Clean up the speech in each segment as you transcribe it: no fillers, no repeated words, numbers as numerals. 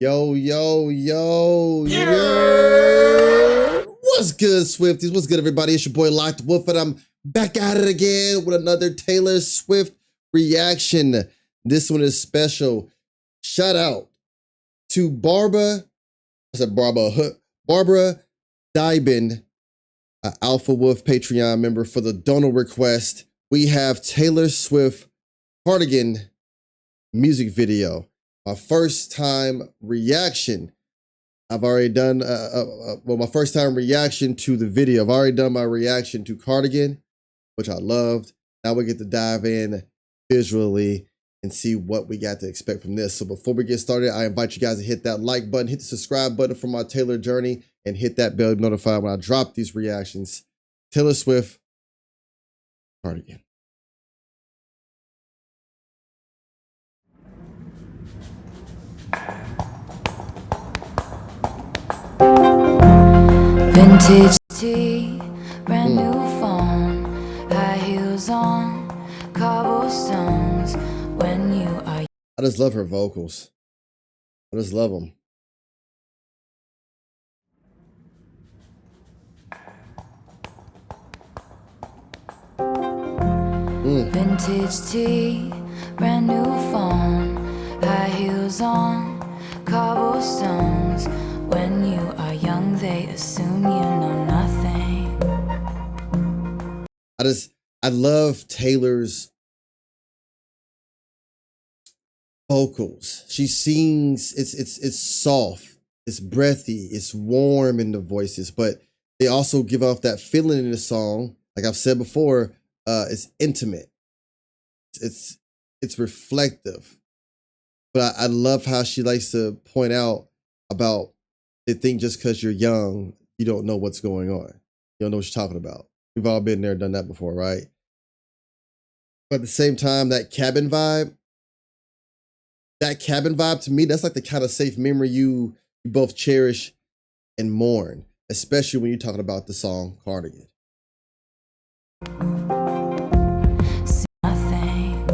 Yo, yo, yo, yeah. What's good, Swifties? What's good, everybody? It's your boy LoccdWolf, and I'm back at it again with another Taylor Swift reaction. This one is special. Shout out to Barbara Dybin, Alpha Wolf Patreon member, for the donor request. We have Taylor Swift Cardigan music video. My first time reaction. I've already done, my first time reaction to the video. I've already done my reaction to Cardigan, which I loved. Now we get to dive in visually and see what we got to expect from this. So before we get started, I invite you guys to hit that like button, hit the subscribe button for my Taylor journey, and hit that bell to be notified when I drop these reactions. Taylor Swift, Cardigan. Vintage tee, brand new phone, high heels on, cobblestones. When you are, I just love her vocals. I just love them. vintage tee, brand new phone, high heels on, cobblestones. When you are young, they assume you know nothing. I love Taylor's vocals. She sings, it's soft, it's breathy, it's warm in the voices, but they also give off that feeling in the song. Like I've said before, it's intimate. It's reflective. But I love how she likes to point out about they think just because you're young, you don't know what's going on. You don't know what you're talking about. We've all been there, done that before, right? But at the same time, that cabin vibe to me, that's like the kind of safe memory you both cherish and mourn, especially when you're talking about the song Cardigan. Nothing.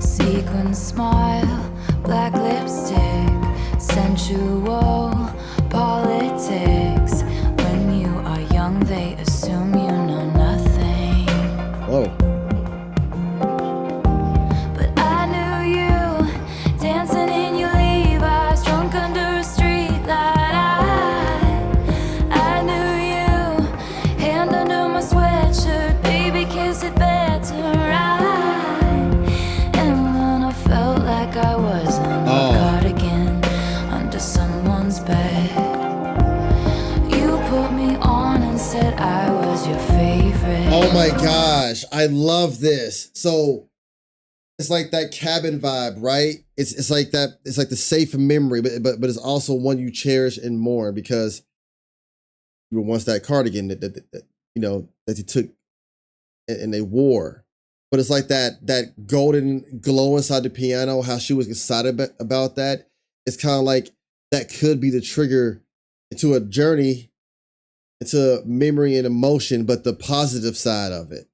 Sequin smile, black lipstick, sensual politics. When you are young, they assume you know nothing. Whoa. But I knew you, dancing in your Levi's, drunk under a street light. I knew you, hand under my sweatshirt, baby, kiss it better, right? And when I felt like I was in a cardigan under someone's bed, you put me on and said I was your favorite. Oh my gosh, I love this. So it's like that cabin vibe, right? It's like that. It's like the safe memory, but it's also one you cherish and mourn because you were once that cardigan that you know that you took and they wore. But it's like that golden glow inside the piano. How she was excited about that. It's kind of like that could be the trigger into a journey, into memory and emotion, but the positive side of it.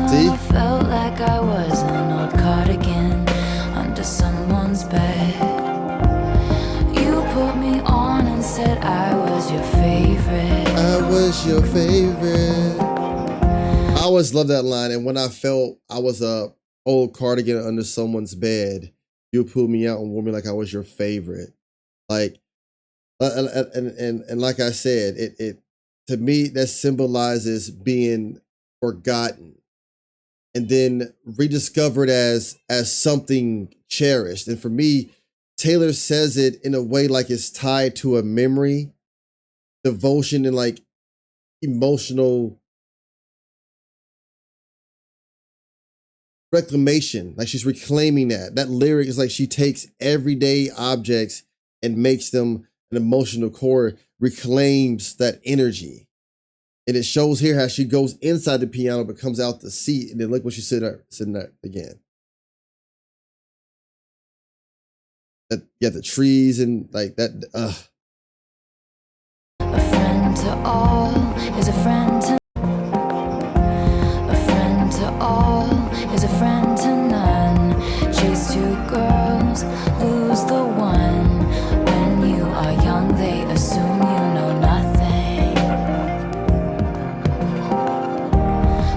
See? I felt like I was an old cardigan under someone's bed. You put me on and said I was your favorite. I was your favorite. I always love that line. And when I felt I was a old cardigan under someone's bed, you pulled me out and wore me like I was your favorite. Like, and like I said, it to me that symbolizes being forgotten and then rediscovered as something cherished. And for me, Taylor says it in a way like it's tied to a memory, devotion, and like emotional reclamation. Like she's reclaiming that. That lyric is like she takes everyday objects and makes them an emotional core, reclaims that energy. And it shows here how she goes inside the piano but comes out the seat, and then look what she's sitting there again. That, yeah, the trees and like that. A friend friend to all is a friend to a friend to all is a friend to none. Chase two girls, lose the one. When you are young, they assume you know nothing.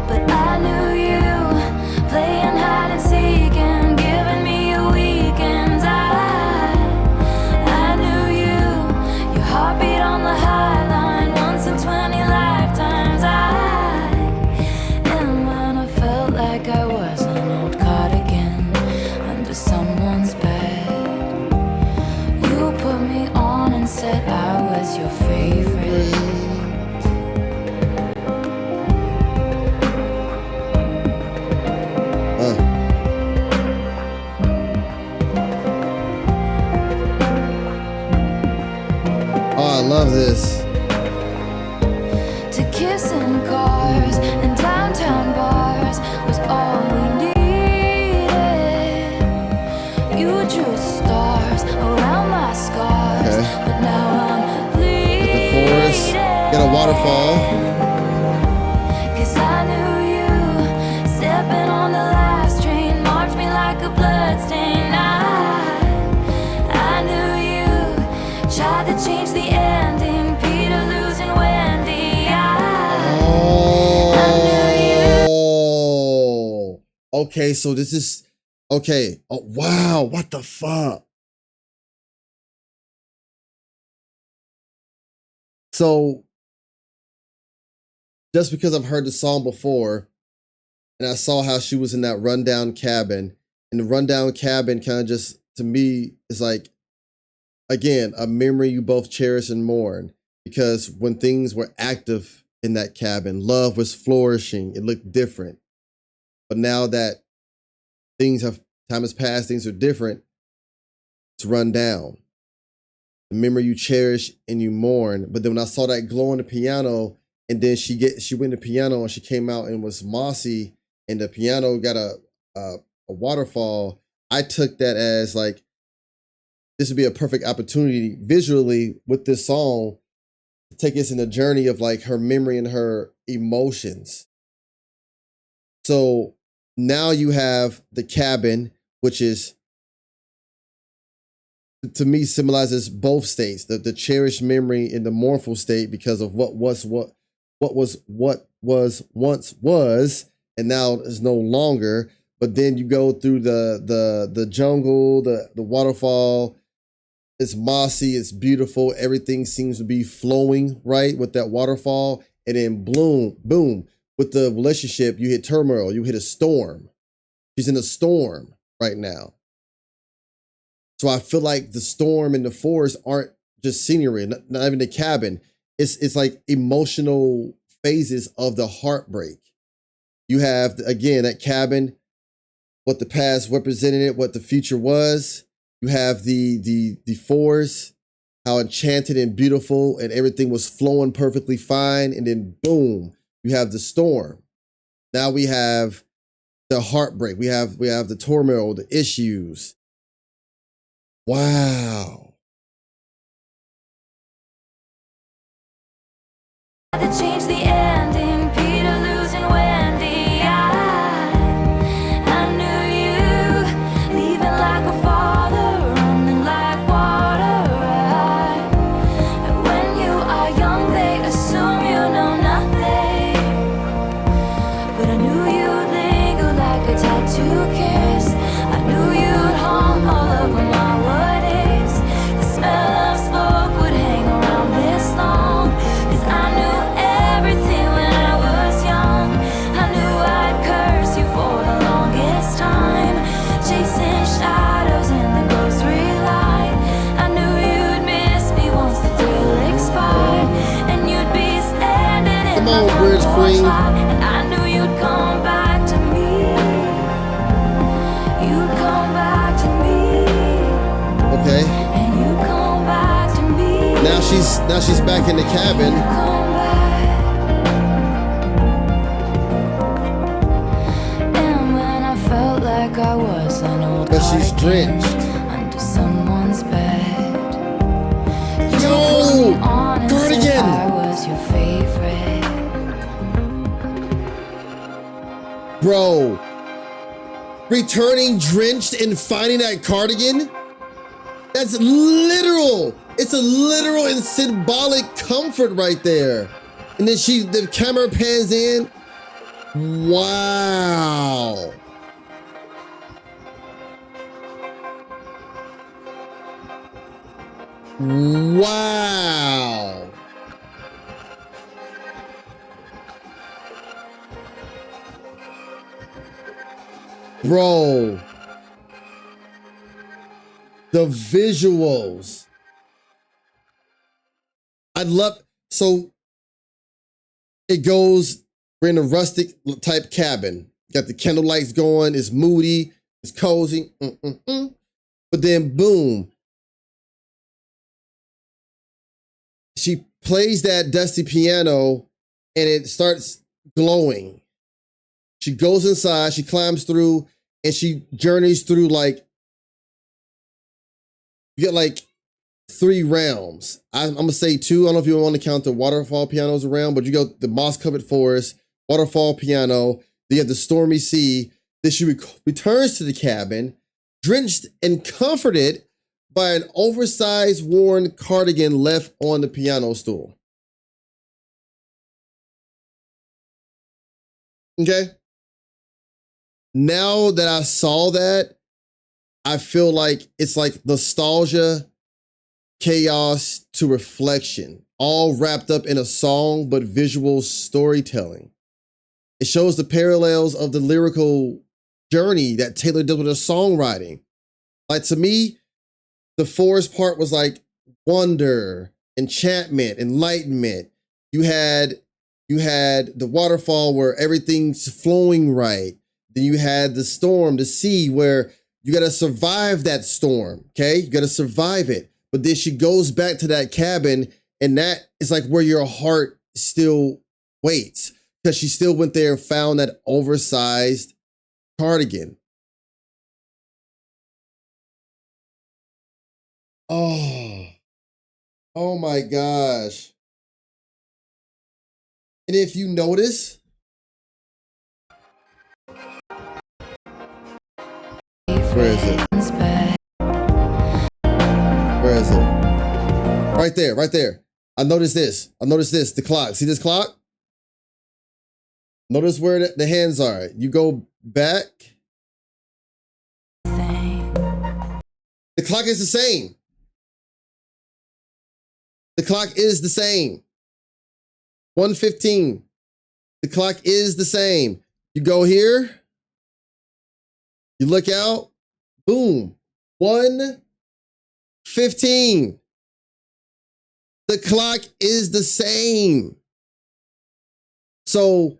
But I knew you, playing hide and seek and giving me your weekends. I knew you, your heartbeat on the high line once in 20 lifetimes. And when I felt like I was an old cardigan under someone's bed, you put me on and said I was your favorite. Oh, I love this. To kiss in cars and downtown bars was all we needed. You drew stars around my scars, Okay. but now I'm bleeding. The forest, got a waterfall. 'Cause I knew you, stepping on the last train, marked me like a bloodstain. I knew you, tried to change the ending, Peter losing Wendy. Oh, okay. So this is okay. Oh, wow. What the fuck? So just because I've heard the song before and I saw how she was in that rundown cabin, and the rundown cabin kind of just, to me, is like, again, a memory you both cherish and mourn, because when things were active in that cabin, love was flourishing, it looked different. But now that time has passed, things are different, it's run down. The memory you cherish and you mourn. But then when I saw that glow on the piano, and then she went to piano and she came out and was mossy, and the piano got a waterfall, I took that as like, this would be a perfect opportunity visually with this song to take us in a journey of like her memory and her emotions. So now you have the cabin, which is, to me, symbolizes both states, the cherished memory and the mournful state because of what was once was, and now is no longer. But then you go through the jungle, the waterfall. It's mossy, it's beautiful. Everything seems to be flowing right with that waterfall. And then boom, with the relationship, you hit turmoil, you hit a storm. She's in a storm right now. So I feel like the storm and the forest aren't just scenery, not even the cabin. It's like emotional phases of the heartbreak. You have, again, that cabin, what the past represented it, what the future was. You have the forest, how enchanted and beautiful and everything was flowing perfectly fine. And then boom, you have the storm. Now we have the heartbreak. We have the turmoil, the issues. Wow. To change the ending, Peter losing Wendy. I knew you, leaving like a father, running like water. And when you are young, they assume you know nothing. But I knew you'd linger like a tattoo kiss. I knew you'd haunt all over my woodies. The smell of smoke would hang around this long. 'Cause I knew everything when I was young. I knew I'd curse you for the longest time, chasing shadows in the grocery line. I knew you'd miss me once the thrill expired, and you'd be standing in Come the on, front Bridge porch Queen. light. And I knew you'd come back to me. You'd come back to me. Okay. And you'd come back to me. Now she's back in the cabin. Come back. And when I felt like I was an old But she's cardigan drenched. under someone's bed, you Yo, put me on and said cardigan. I was was your favorite. Bro, returning drenched and finding that cardigan? That's literal. It's a literal and symbolic comfort right there. And then the camera pans in. Wow. Wow. Bro. The visuals. So it goes, we're in a rustic type cabin. Got the candle lights going, it's moody, it's cozy. But then boom, she plays that dusty piano and it starts glowing. She goes inside, she climbs through, and she journeys through you get 3 realms. I'm gonna say 2. I don't know if you want to count the waterfall pianos around, but you go the moss-covered forest, waterfall piano, then you have the stormy sea. Then she returns to the cabin, drenched and comforted by an oversized worn cardigan left on the piano stool. Okay? Now that I saw that, I feel like it's like nostalgia, chaos to reflection, all wrapped up in a song, but visual storytelling. It shows the parallels of the lyrical journey that Taylor did with her songwriting. To me, the forest part was like wonder, enchantment, enlightenment. You had the waterfall where everything's flowing right. Then you had the storm, the sea, where you got to survive that storm, okay? You got to survive it. But then she goes back to that cabin, and that is like where your heart still waits, because she still went there and found that oversized cardigan. Oh my gosh. And if you notice, where is it? Where is it? Right there, right there. I noticed this. The clock. See this clock? Notice where the hands are. You go back. The clock is the same. The clock is the same. 1:15. The clock is the same. You go here. You look out. Boom. 1:15. The clock is the same. So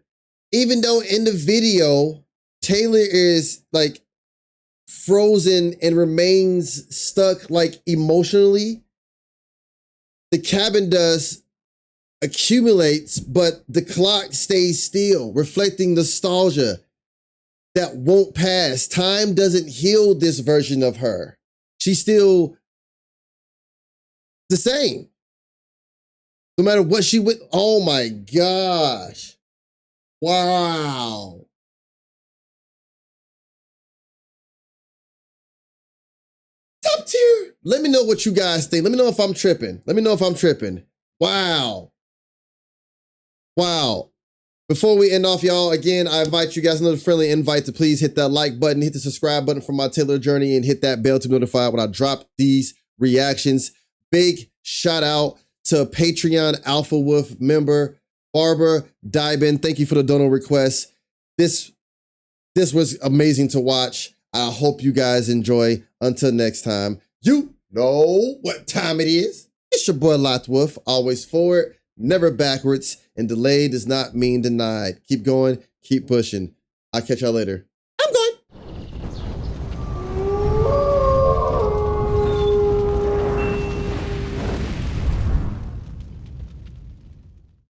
even though in the video, Taylor is frozen and remains stuck emotionally, the cabin dust accumulates, but the clock stays still, reflecting nostalgia that won't pass. Time doesn't heal this version of her. She's still the same. No matter what she went, oh my gosh. Wow. Top tier. Let me know what you guys think. Let me know if I'm tripping. Wow. Wow. Before we end off, y'all, again, I invite you guys, another friendly invite to please hit that like button, hit the subscribe button for my Taylor journey, and hit that bell to be notified when I drop these reactions. Big shout out to Patreon Alpha Wolf member, Barbara Dybin. Thank you for the donor request. This was amazing to watch. I hope you guys enjoy. Until next time, you know what time it is. It's your boy LoccdWolf, always forward, never backwards, and delayed does not mean denied. Keep going, keep pushing. I'll catch y'all later.